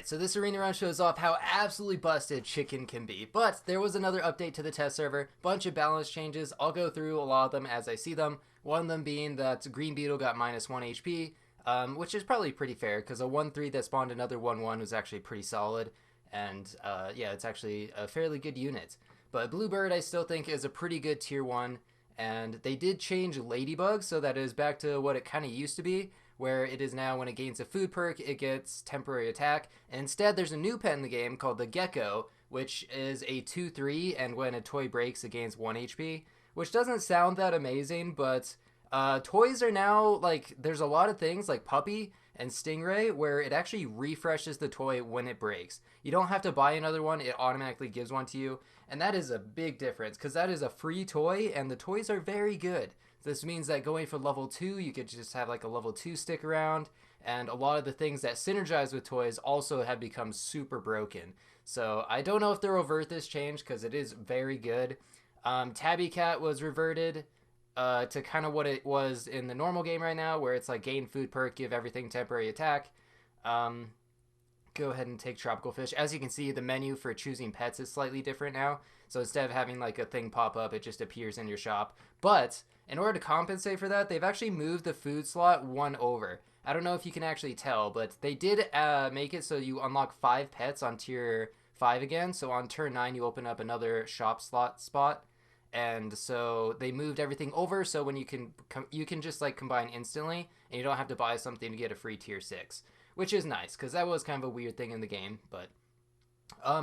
Alright, so this arena run shows off how absolutely busted chicken can be, but there was another update to the test server, bunch of balance changes. I'll go through a lot of them as I see them, one of them being that Green Beetle got minus 1 HP, which is probably pretty fair, because a 1-3 that spawned another 1-1 was actually pretty solid, and yeah, it's actually a fairly good unit. But Bluebird I still think is a pretty good tier 1, and they did change Ladybug, so that is back to what it kind of used to be, where it is now when it gains a food perk, it gets temporary attack. And instead, there's a new pet in the game called the Gecko, which is a 2-3, and when a toy breaks, it gains 1 HP, which doesn't sound that amazing, but toys are now, like, there's a lot of things like Puppy and Stingray where it actually refreshes the toy when it breaks. You don't have to buy another one, it automatically gives one to you, and that is a big difference because that is a free toy, and the toys are very good. This means that going for level 2, you could just have like a level 2 stick around, and a lot of the things that synergize with toys also have become super broken. So I don't know if they'll revert this change because it is very good. Tabby Cat was reverted to kind of what it was in the normal game right now, where it's like gain food perk, give everything temporary attack. Go ahead and take Tropical Fish. As you can see, the menu for choosing pets is slightly different now. So instead of having like a thing pop up, it just appears in your shop. But in order to compensate for that, they've actually moved the food slot one over. I don't know if you can actually tell, but they did make it so you unlock 5 pets on tier 5 again. So on turn 9, you open up another shop slot spot. And so they moved everything over, so when you can just like combine instantly, and you don't have to buy something to get a free tier 6, which is nice because that was kind of a weird thing in the game. But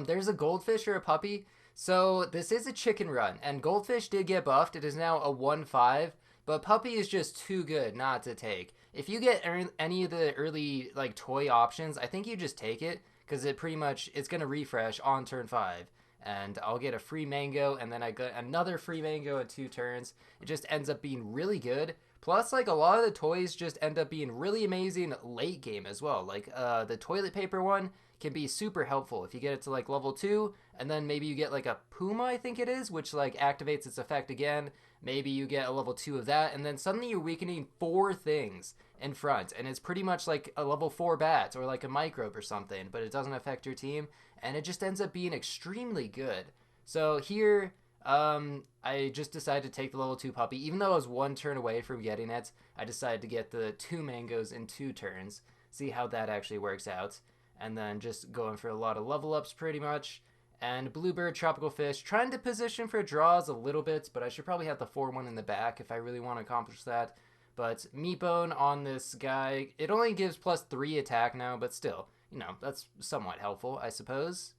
there's a goldfish or a puppy. So this is a chicken run, and goldfish did get buffed. It is now a 1-5, but puppy is just too good not to take. If you get any of the early like toy options, I think you just take it because it's gonna refresh on turn 5. And I'll get a free mango, and then I get another free mango in 2 turns. It just ends up being really good. Plus, like, a lot of the toys just end up being really amazing late game as well. Like, the toilet paper one can be super helpful if you get it to, like, level 2, and then maybe you get, like, a Puma, I think it is, which, like, activates its effect again. Maybe you get a level 2 of that, and then suddenly you're weakening 4 things in front, and it's pretty much like a level 4 bat or like a microbe or something, but it doesn't affect your team, and it just ends up being extremely good. So here, I just decided to take the level 2 puppy. Even though I was 1 turn away from getting it, I decided to get the 2 mangoes in 2 turns, see how that actually works out, and then just going for a lot of level ups pretty much. And Bluebird, Tropical Fish, trying to position for draws a little bit, but I should probably have the 4-1 in the back if I really want to accomplish that. But Meatbone on this guy, it only gives plus 3 attack now, but still, you know, that's somewhat helpful, I suppose.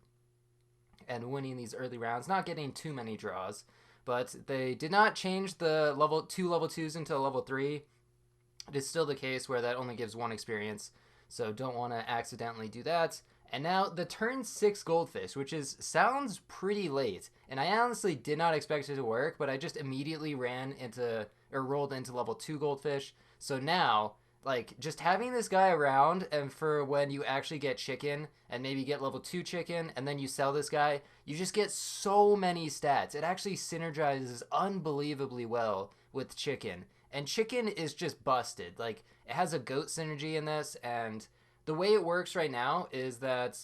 And winning these early rounds, not getting too many draws. But they did not change the level 2s into level 3. It is still the case where that only gives 1 experience, so don't want to accidentally do that. And now the turn 6 goldfish, which sounds pretty late, and I honestly did not expect it to work, but I just immediately rolled into level 2 goldfish. So now, like, just having this guy around, and for when you actually get chicken, and maybe get level 2 chicken, and then you sell this guy, you just get so many stats. It actually synergizes unbelievably well with chicken. And chicken is just busted. Like, it has a goat synergy in this, and the way it works right now is that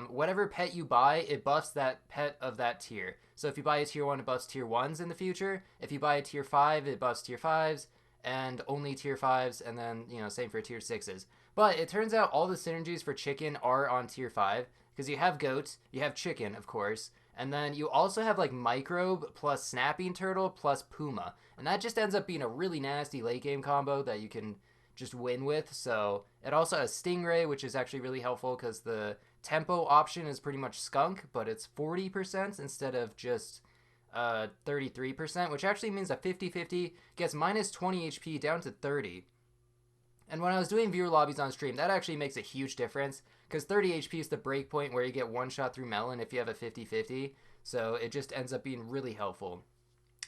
whatever pet you buy, it buffs that pet of that tier. So if you buy a tier 1, it buffs tier 1s in the future. If you buy a tier 5, it buffs tier 5s, and only tier 5s, and then, you know, same for tier 6s. But it turns out all the synergies for chicken are on tier 5, because you have goat, you have chicken, of course, and then you also have like microbe plus snapping turtle plus puma. And that just ends up being a really nasty late game combo that you can just win with. So it also has Stingray, which is actually really helpful because the tempo option is pretty much skunk, but it's 40% instead of just 33%, which actually means that 50-50 gets minus 20 HP down to 30. And when I was doing viewer lobbies on stream, that actually makes a huge difference because 30 HP is the break point where you get one shot through melon if you have a 50-50. So it just ends up being really helpful.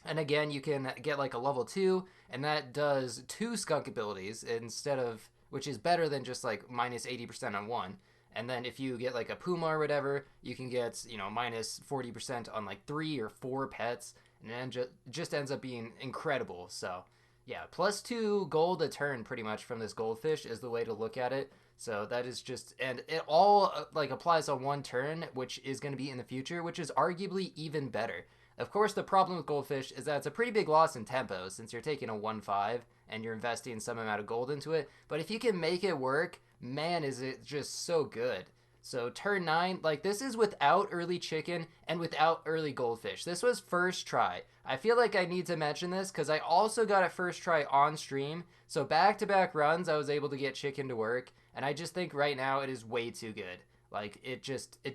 And again, you can get like a level 2, and that does 2 skunk abilities instead of, which is better than just like minus 80% on 1. And then if you get like a Puma or whatever, you can get, you know, minus 40% on like 3 or 4 pets, and then just ends up being incredible. So yeah, plus 2 gold a turn pretty much from this goldfish is the way to look at it. So that is just, and it all like applies on one turn, which is going to be in the future, which is arguably even better. Of course, the problem with goldfish is that it's a pretty big loss in tempo since you're taking a 1/5 and you're investing some amount of gold into it. But if you can make it work, man, is it just so good. So turn 9, like this is without early chicken and without early goldfish. This was first try. I feel like I need to mention this because I also got it first try on stream. So back-to-back runs, I was able to get chicken to work. And I just think right now it is way too good. Like it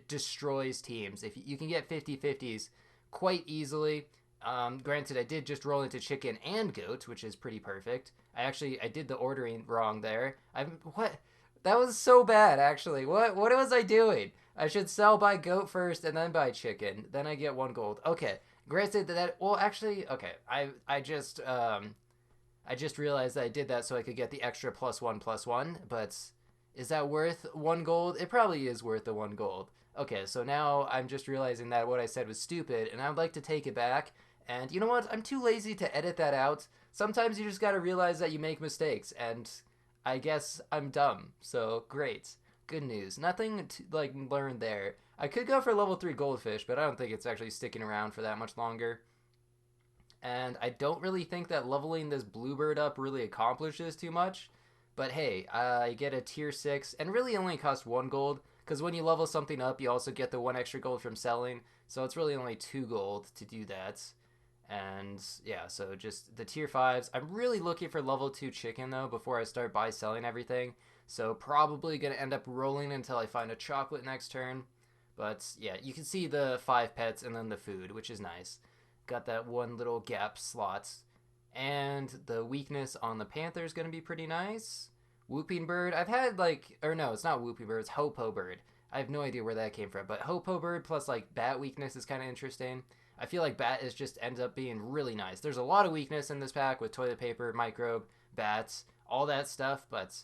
destroys teams. If you can get 50-50s quite easily. Granted, I did just roll into chicken and goat, which is pretty perfect. I did the ordering wrong there. What? That was so bad, actually. What was I doing? I should sell by goat first and then buy chicken. Then I get 1 gold. Okay. Granted that well actually okay. I just realized that I did that so I could get the extra +1/+1, but is that worth 1 gold? It probably is worth the 1 gold. Okay, so now I'm just realizing that what I said was stupid, and I'd like to take it back. And you know what? I'm too lazy to edit that out. Sometimes you just gotta realize that you make mistakes, and I guess I'm dumb. So great, good news. Nothing to like learn there. I could go for level 3 goldfish, but I don't think it's actually sticking around for that much longer. And I don't really think that leveling this bluebird up really accomplishes too much. But hey, I get a tier 6, and really only costs 1 gold, because when you level something up, you also get the 1 extra gold from selling, so it's really only 2 gold to do that. And yeah, so just the tier 5s. I'm really looking for level 2 chicken, though, before I start selling everything, so probably going to end up rolling until I find a chocolate next turn. But yeah, you can see the 5 pets and then the food, which is nice. Got that one little gap slot. And the weakness on the panther is going to be pretty nice. Whooping bird, I've had like, or no, it's not whooping bird, it's hopo bird. I have no idea where that came from, but hopo bird plus like bat weakness is kind of interesting. I feel like bat is just ends up being really nice. There's a lot of weakness in this pack with toilet paper, microbe, bats, all that stuff, but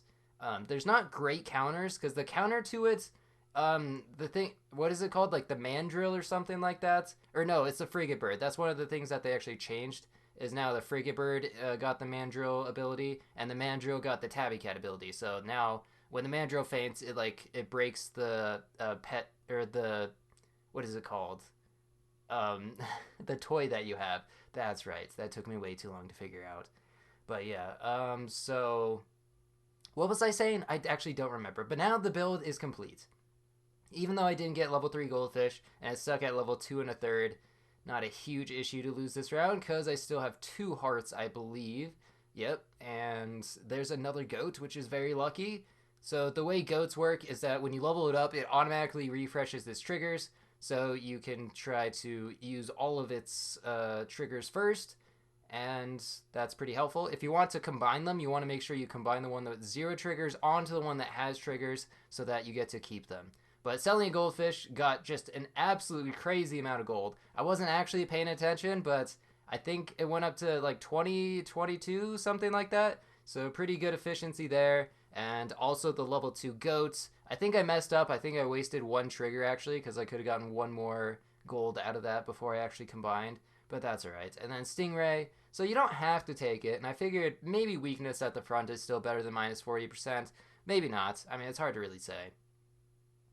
there's not great counters because the counter to it, the thing, what is it called? Like the mandrill or something like that? Or no, it's the frigate bird. That's one of the things that they actually changed is now the frigate bird got the mandrill ability, and the mandrill got the tabby cat ability. So now when the mandrill faints, it breaks the pet or the what is it called? The toy that you have. That's right. That took me way too long to figure out. But yeah. So what was I saying? I actually don't remember. But now the build is complete. Even though I didn't get level 3 goldfish and I stuck at level 2 1/3, not a huge issue to lose this round because I still have 2 hearts, I believe. Yep, and there's another goat, which is very lucky. So the way goats work is that when you level it up, it automatically refreshes its triggers. So you can try to use all of its triggers first, and that's pretty helpful. If you want to combine them, you want to make sure you combine the one with 0 triggers onto the one that has triggers so that you get to keep them. But selling a goldfish got just an absolutely crazy amount of gold. I wasn't actually paying attention, but I think it went up to like 20, 22, something like that. So pretty good efficiency there. And also the level 2 goats. I think I messed up. I think I wasted 1 trigger actually because I could have gotten 1 more gold out of that before I actually combined. But that's alright. And then Stingray. So you don't have to take it. And I figured maybe weakness at the front is still better than minus 40%. Maybe not. I mean, it's hard to really say.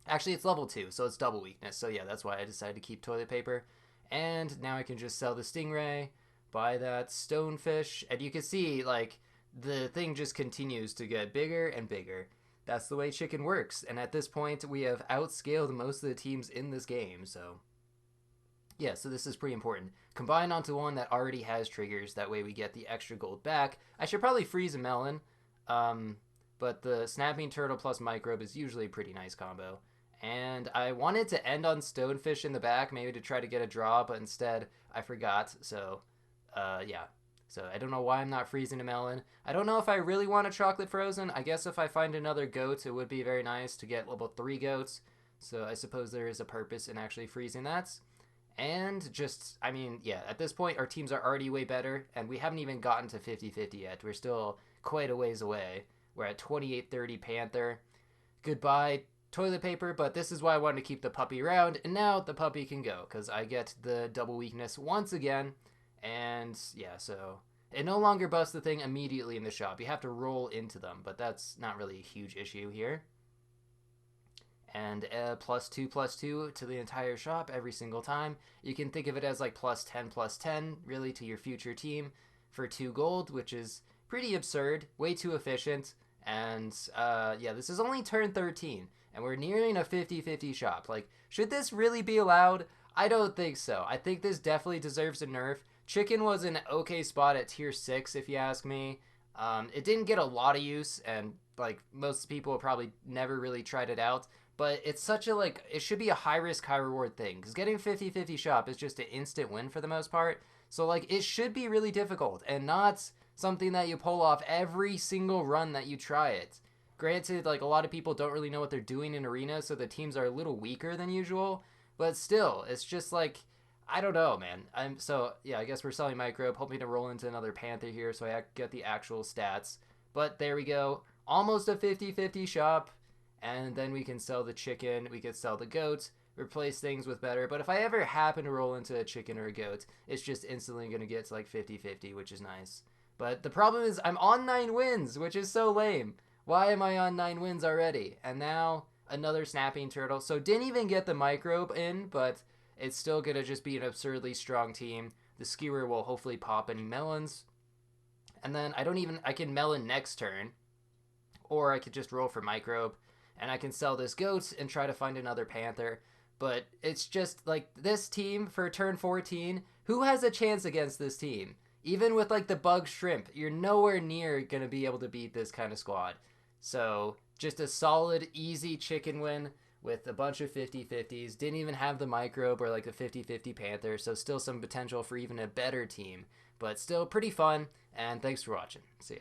Actually, it's level 2, so it's double weakness. So yeah, that's why I decided to keep toilet paper. And now I can just sell the Stingray, buy that stonefish, and you can see, like, the thing just continues to get bigger and bigger. That's the way chicken works. And at this point, we have outscaled most of the teams in this game, so yeah, so this is pretty important. Combine onto one that already has triggers, that way we get the extra gold back. I should probably freeze a melon, but the snapping turtle plus microbe is usually a pretty nice combo. And I wanted to end on stonefish in the back, maybe to try to get a draw, but instead I forgot. So, yeah. So I don't know why I'm not freezing a melon. I don't know if I really want a chocolate frozen. I guess if I find another goat, it would be very nice to get level 3 goats. So I suppose there is a purpose in actually freezing that. And just, I mean, yeah, at this point our teams are already way better, and we haven't even gotten to 50-50 yet. We're still quite a ways away. We're at 28-30 Panther. Goodbye, toilet paper, but this is why I wanted to keep the puppy around, and now the puppy can go, because I get the double weakness once again, and yeah, so it no longer busts the thing immediately in the shop. You have to roll into them, but that's not really a huge issue here. and +2/+2 to the entire shop every single time. You can think of it as like +10/+10 really to your future team for 2 gold, which is pretty absurd, way too efficient. And yeah, this is only turn 13 and we're nearing a 50-50 shop. Like, should this really be allowed? I don't think so. I think this definitely deserves a nerf. Chicken was an okay spot at tier 6 if you ask me. It didn't get a lot of use, and like most people probably never really tried it out, but it's such a like it should be a high risk high reward thing because getting 50-50 shop is just an instant win for the most part. So like it should be really difficult and not something that you pull off every single run that you try it. Granted, like a lot of people don't really know what they're doing in arena, so the teams are a little weaker than usual, but still it's just like I don't know, man. Yeah, I guess we're selling microbe, hoping to roll into another panther here so I get the actual stats. But there we go. Almost a 50-50 shop. And then we can sell the chicken, we could sell the goat, replace things with better. But if I ever happen to roll into a chicken or a goat, it's just instantly going to get to like 50-50, which is nice. But the problem is I'm on 9 wins, which is so lame. Why am I on 9 wins already? And now another snapping turtle. So didn't even get the microbe in, but it's still going to just be an absurdly strong team. The skewer will hopefully pop any melons. And then I can melon next turn. Or I could just roll for microbe. And I can sell this goat and try to find another panther. But it's just like this team for turn 14. Who has a chance against this team? Even with like the bug shrimp, you're nowhere near going to be able to beat this kind of squad. So just a solid, easy chicken win with a bunch of 50-50s. Didn't even have the microbe or like the 50-50 panther, so still some potential for even a better team. But still pretty fun, and thanks for watching. See ya.